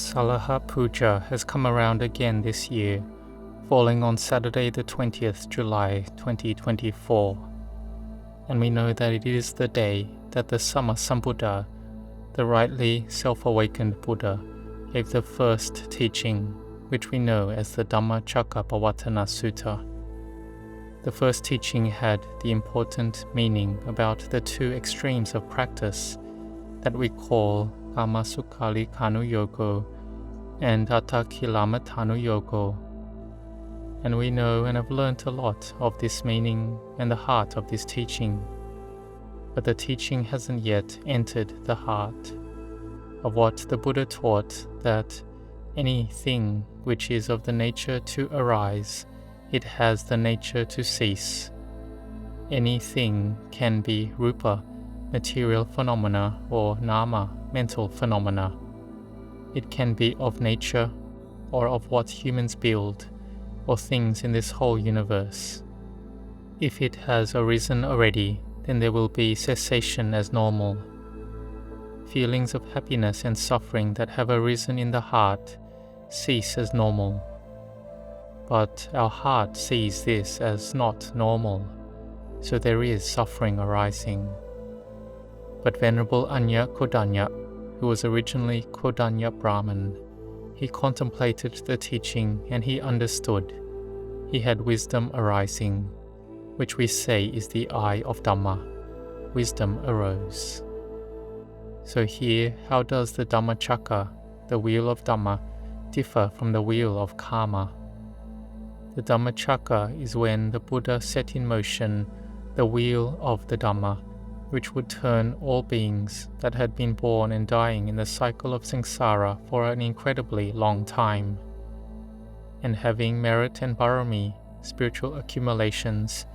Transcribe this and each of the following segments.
Āsālha Pūjā has come around again this year, falling on Saturday the 20th July 2024. And we know that it is the day that the Sammasambuddha, the rightly self-awakened Buddha, gave the first teaching, which we know as the Dhamma Cakkappavattana Sutta. The first teaching had the important meaning about the two extremes of practice that we call Kamasukalikanuyogo and Atthakilamatthanuyogo. And we know and have learnt a lot of this meaning and the heart of this teaching, but the teaching hasn't yet entered the heart of what the Buddha taught, that anything which is of the nature to arise, it has the nature to cease. Anything can be rupa, material phenomena, or nama, mental phenomena. It can be of nature, or of what humans build, or things in this whole universe. If it has arisen already, then there will be cessation as normal. Feelings of happiness and suffering that have arisen in the heart cease as normal. But our heart sees this as not normal, so there is suffering arising. But Venerable Anya Kodanya, who was originally Kodanya Brahman, he contemplated the teaching and he understood. He had wisdom arising, which we say is the eye of Dhamma. Wisdom arose. So here, how does the Dhammacakka, the wheel of Dhamma, differ from the wheel of karma? The Dhammacakka is when the Buddha set in motion the wheel of the Dhamma, which would turn all beings that had been born and dying in the cycle of samsara for an incredibly long time. And having merit and parami, spiritual accumulations,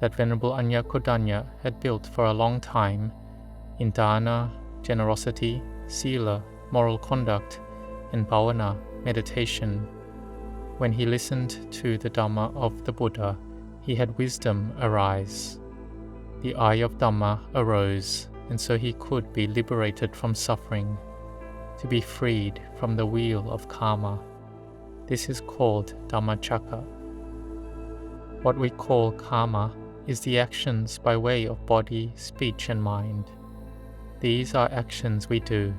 that Venerable Anya Kodanya had built for a long time, in dana, generosity, sila, moral conduct, and bhavana, meditation. When he listened to the Dhamma of the Buddha, he had wisdom arise. The eye of Dhamma arose, and so he could be liberated from suffering, to be freed from the wheel of karma. This is called Dhammacakka. What we call karma is the actions by way of body, speech, and mind. These are actions we do,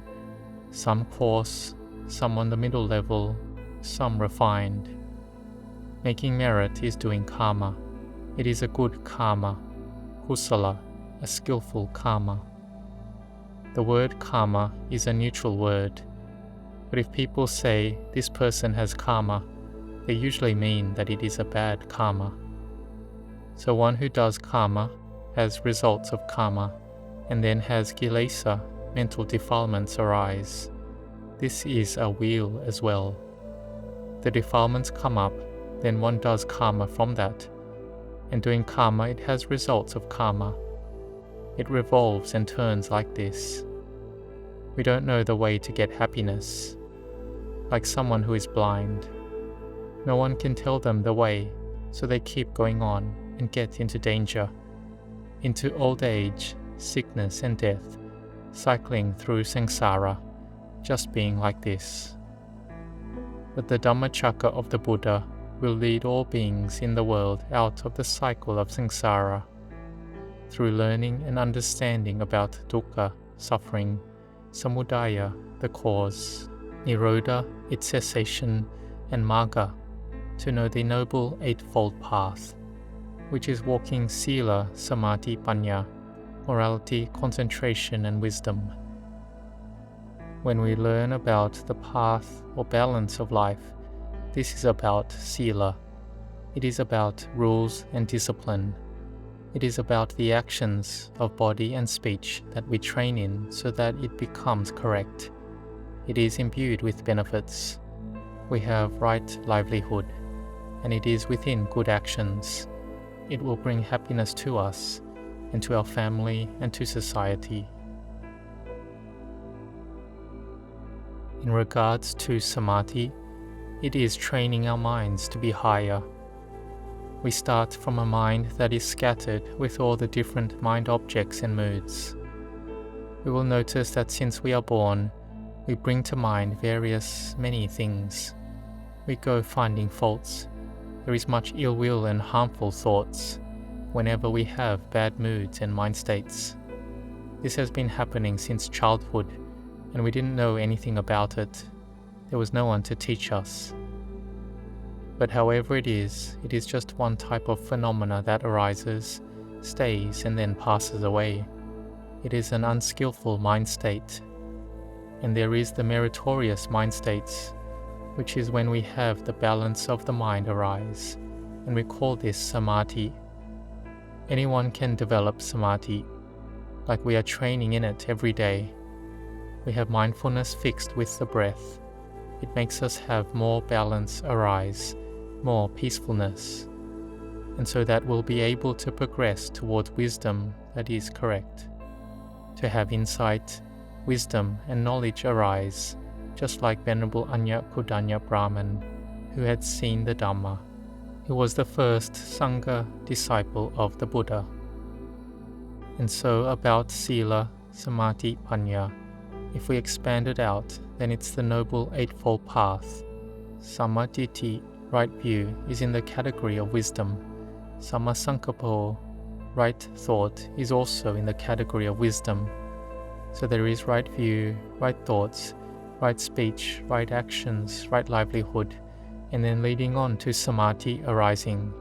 some coarse, some on the middle level, some refined. Making merit is doing karma. It is a good karma. Kusala, a skillful karma. The word karma is a neutral word, but if people say this person has karma, they usually mean that it is a bad karma. So one who does karma has results of karma, and then has kilesa, mental defilements arise. This is a wheel as well. The defilements come up, then one does karma from that. And doing karma, it has results of karma. It revolves and turns like this. We don't know the way to get happiness. Like someone who is blind. No one can tell them the way, so they keep going on and get into danger, into old age, sickness and death, cycling through samsara, just being like this. But the Dhammacakka of the Buddha will lead all beings in the world out of the cycle of samsara, through learning and understanding about dukkha, suffering, samudaya, the cause, nirodha, its cessation, and magga, to know the noble eightfold path, which is walking sila, samadhi, panya, morality, concentration, and wisdom. When we learn about the path or balance of life, this is about sila. It is about rules and discipline. It is about the actions of body and speech that we train in so that it becomes correct. It is imbued with benefits. We have right livelihood, and it is within good actions. It will bring happiness to us, and to our family, and to society. In regards to samadhi, it is training our minds to be higher. We start from a mind that is scattered with all the different mind objects and moods. We will notice that since we are born, We bring to mind many things. We go finding faults. There is much ill will and harmful thoughts whenever we have bad moods and mind states. This has been happening since childhood, and we didn't know anything about it. There was no one to teach us. But however it is just one type of phenomena that arises, stays, and then passes away. It is an unskillful mind state. And there is the meritorious mind states, which is when we have the balance of the mind arise, and we call this samadhi. Anyone can develop samadhi, like we are training in it every day. We have mindfulness fixed with the breath. It makes us have more balance arise, more peacefulness, and so that we'll be able to progress towards wisdom that is correct, to have insight, wisdom and knowledge arise, just like Venerable Anyakudanya Brahman, who had seen the Dhamma, who was the first Sangha disciple of the Buddha. And so about Sila, Samadhi, Panya, if we expand it out, then it's the Noble Eightfold Path. Samadhi, right view, is in the category of wisdom. Sammasankappo, right thought, is also in the category of wisdom. So there is right view, right thoughts, right speech, right actions, right livelihood, and then leading on to samadhi arising.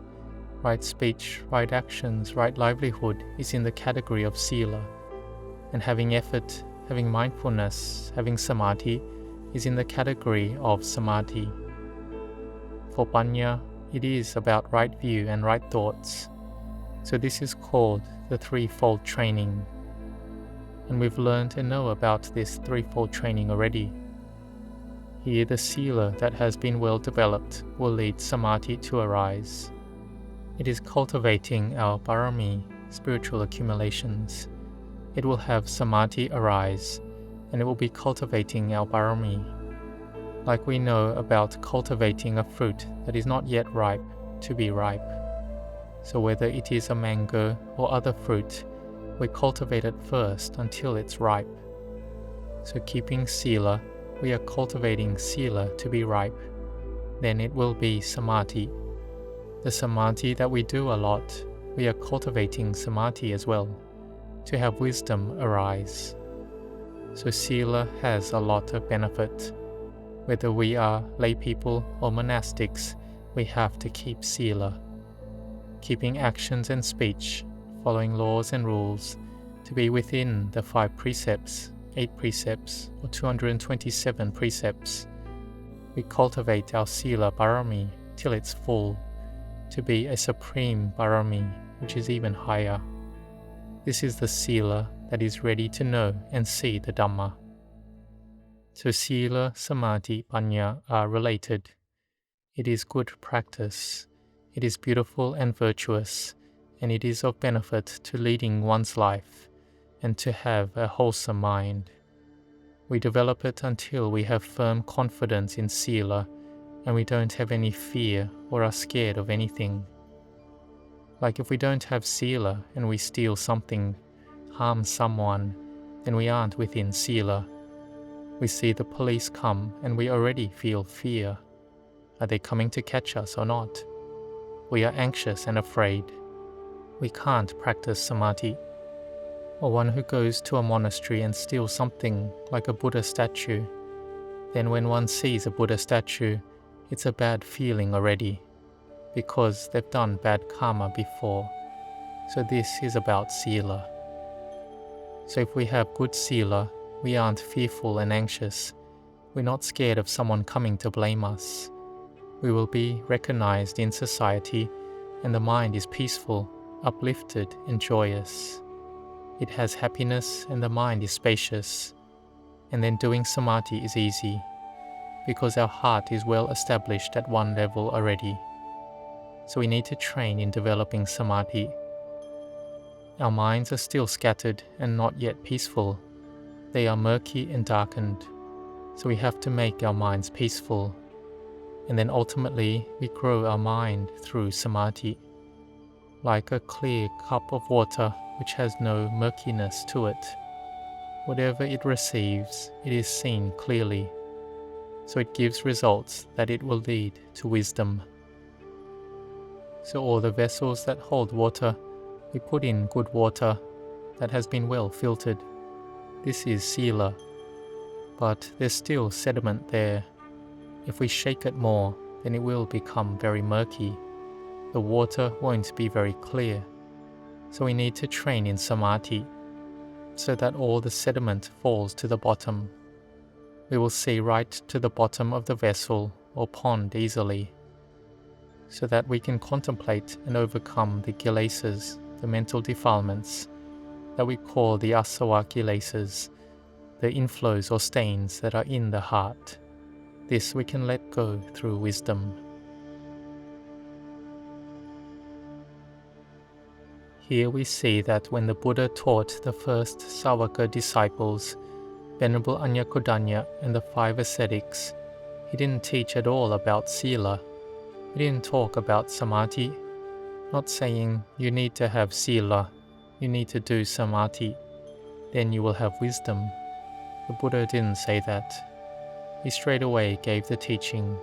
Right speech, right actions, right livelihood is in the category of sila, and having effort, having mindfulness, having samadhi is in the category of samadhi. For panya, it is about right view and right thoughts. So this is called the threefold training. And we've learned and know about this threefold training already. Here the sila that has been well developed will lead samadhi to arise. It is cultivating our parami, spiritual accumulations. It will have samadhi arise, and it will be cultivating our parami. Like we know about cultivating a fruit that is not yet ripe to be ripe. So whether it is a mango or other fruit, we cultivate it first until it's ripe. So keeping sila, we are cultivating sila to be ripe. Then it will be samadhi. The samadhi that we do a lot, we are cultivating samadhi as well, to have wisdom arise. So sila has a lot of benefit. Whether we are lay people or monastics, we have to keep sila. Keeping actions and speech, following laws and rules, to be within the 5 precepts, 8 precepts, or 227 precepts. We cultivate our sila parami till it's full, to be a supreme parami, which is even higher. This is the sila that is ready to know and see the Dhamma. So sila, samadhi, panya are related. It is good practice. It is beautiful and virtuous, and it is of benefit to leading one's life and to have a wholesome mind. We develop it until we have firm confidence in sila and we don't have any fear or are scared of anything. Like if we don't have sila and we steal something, harm someone, then we aren't within sila. We see the police come and we already feel fear. Are they coming to catch us or not? We are anxious and afraid. We can't practice samadhi. Or one who goes to a monastery and steals something like a Buddha statue, then when one sees a Buddha statue, it's a bad feeling already, because they've done bad karma before. So this is about sila. So if we have good sila, we aren't fearful and anxious. We're not scared of someone coming to blame us. We will be recognized in society, and the mind is peaceful, uplifted and joyous. It has happiness and the mind is spacious. And then doing samadhi is easy, because our heart is well established at one level already. So we need to train in developing samadhi. Our minds are still scattered and not yet peaceful. They are murky and darkened. So we have to make our minds peaceful. And then ultimately we grow our mind through samadhi, like a clear cup of water which has no murkiness to it. whatever it receives, it is seen clearly, so it gives results that it will lead to wisdom. So all the vessels that hold water, we put in good water that has been well filtered. This is sila, but there's still sediment there. If we shake it more, then it will become very murky. The water won't be very clear. So we need to train in samadhi, so that all the sediment falls to the bottom. We will see right to the bottom of the vessel or pond easily, so that we can contemplate and overcome the kilesas, the mental defilements, that we call the asava kilesas, the inflows or stains that are in the heart. This we can let go through wisdom. Here we see that when the Buddha taught the first Sāvaka disciples, Venerable Añña and the 5 ascetics, he didn't teach at all about sila. He didn't talk about samadhi, not saying you need to have sila, you need to do samadhi, then you will have wisdom. The Buddha didn't say that. He straight away gave the teaching,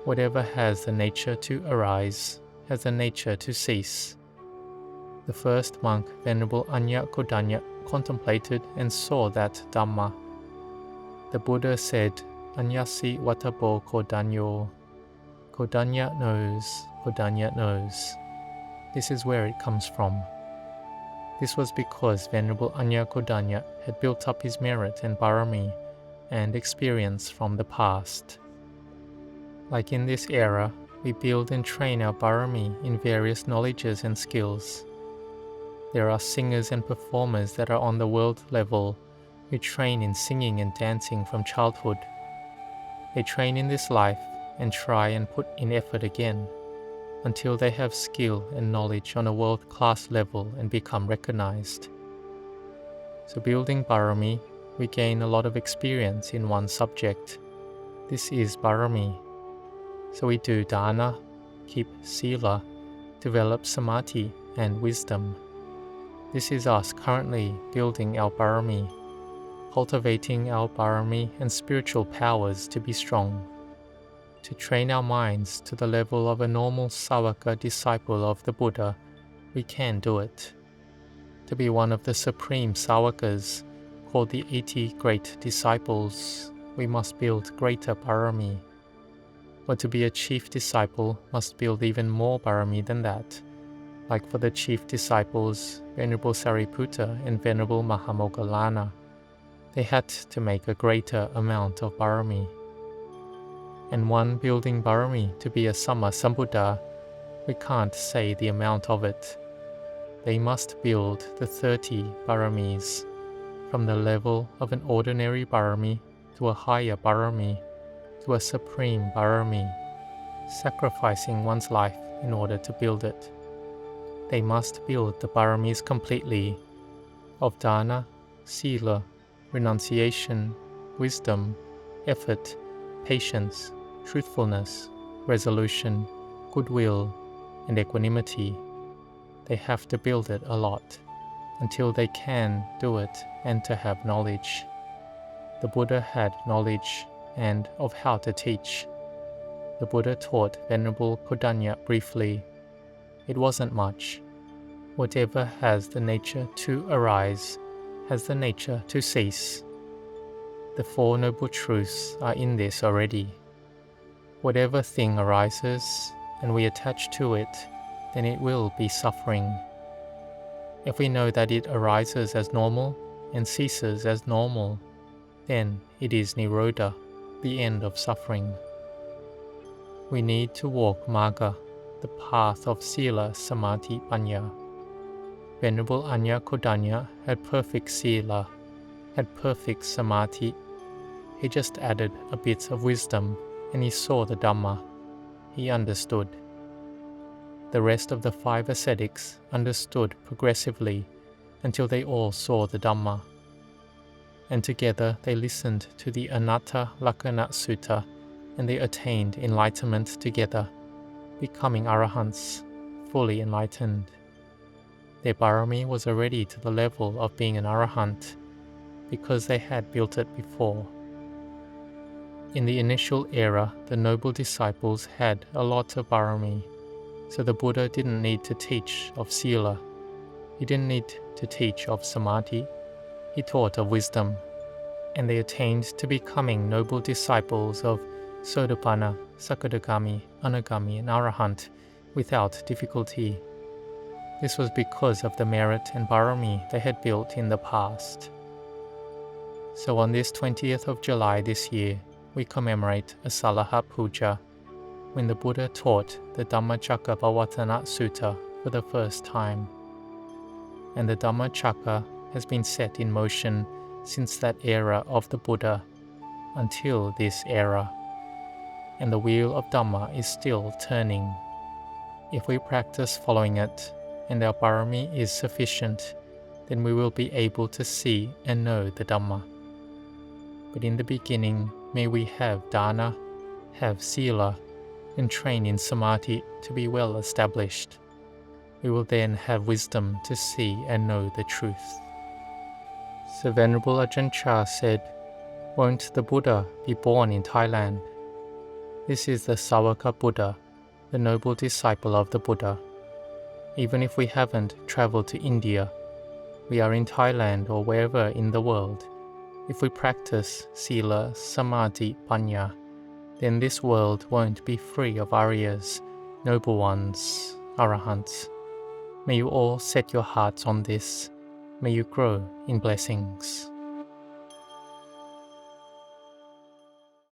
whatever has the nature to arise, has the nature to cease. The first monk, Venerable Añña contemplated and saw that Dhamma. The Buddha said, Anyasi watabo kodanyo. Kodanya knows. This is where it comes from. This was because Venerable Añña had built up his merit and parami and experience from the past. Like in this era, we build and train our parami in various knowledges and skills. There are singers and performers that are on the world level who train in singing and dancing from childhood. They train in this life and try and put in effort again until they have skill and knowledge on a world-class level and become recognized. So building parami, we gain a lot of experience in one subject. This is parami. So we do dana, keep sila, develop samadhi and wisdom. This is us currently building our parami, cultivating our parami and spiritual powers to be strong, to train our minds to the level of a normal Sāvaka disciple of the Buddha. We can do it. To be one of the supreme Sāvakas, called the 80 great disciples, we must build greater parami. Or to be a chief disciple must build even more parami than that. Like for the chief disciples, Venerable Sariputta and Venerable Mahamoggallana, they had to make a greater amount of parami. And one building parami to be a Samma Sambuddha, we can't say the amount of it. They must build the 30 paramis, from the level of an ordinary parami to a higher parami, to a supreme parami, sacrificing one's life in order to build it. They must build the paramis completely, of dana, sila, renunciation, wisdom, effort, patience, truthfulness, resolution, goodwill, and equanimity. They have to build it a lot, until they can do it and to have knowledge. The Buddha had knowledge and of how to teach. The Buddha taught Venerable Kodanya briefly. It wasn't much. Whatever has the nature to arise has the nature to cease. The 4 Noble Truths are in this already. Whatever thing arises and we attach to it, then it will be suffering. If we know that it arises as normal and ceases as normal, then it is Nirodha, the end of suffering. We need to walk Magga, the path of Sila, Samadhi, Panya. Venerable Añña had perfect Sila, had perfect Samadhi. He just added a bit of wisdom and he saw the Dhamma. He understood. The rest of the 5 ascetics understood progressively until they all saw the Dhamma. And together they listened to the Anatta Lakkhana Sutta and they attained enlightenment together, becoming arahants, fully enlightened. Their parami was already to the level of being an arahant, because they had built it before. In the initial era, the noble disciples had a lot of parami, so the Buddha didn't need to teach of sila. He didn't need to teach of samadhi. He taught of wisdom, and they attained to becoming noble disciples of Sotapanna, Sakadagami, Anagami, and Arahant without difficulty. This was because of the merit and parami they had built in the past. So on this 20th of July this year, we commemorate Āsālha Pūjā, when the Buddha taught the Dhammacakkappavattana Sutta for the first time. And the Dhammacakka has been set in motion since that era of the Buddha until this era, and the wheel of Dhamma is still turning. If we practice following it, and our parami is sufficient, then we will be able to see and know the Dhamma. But in the beginning, may we have dana, have sila, and train in samadhi to be well established. We will then have wisdom to see and know the truth. So Venerable Ajahn Chah said, "Won't the Buddha be born in Thailand?" This is the Sāvaka Buddha, the noble disciple of the Buddha. Even if we haven't traveled to India, we are in Thailand or wherever in the world. If we practice sila, samadhi, panya, then this world won't be free of Aryas, noble ones, Arahants. May you all set your hearts on this. May you grow in blessings.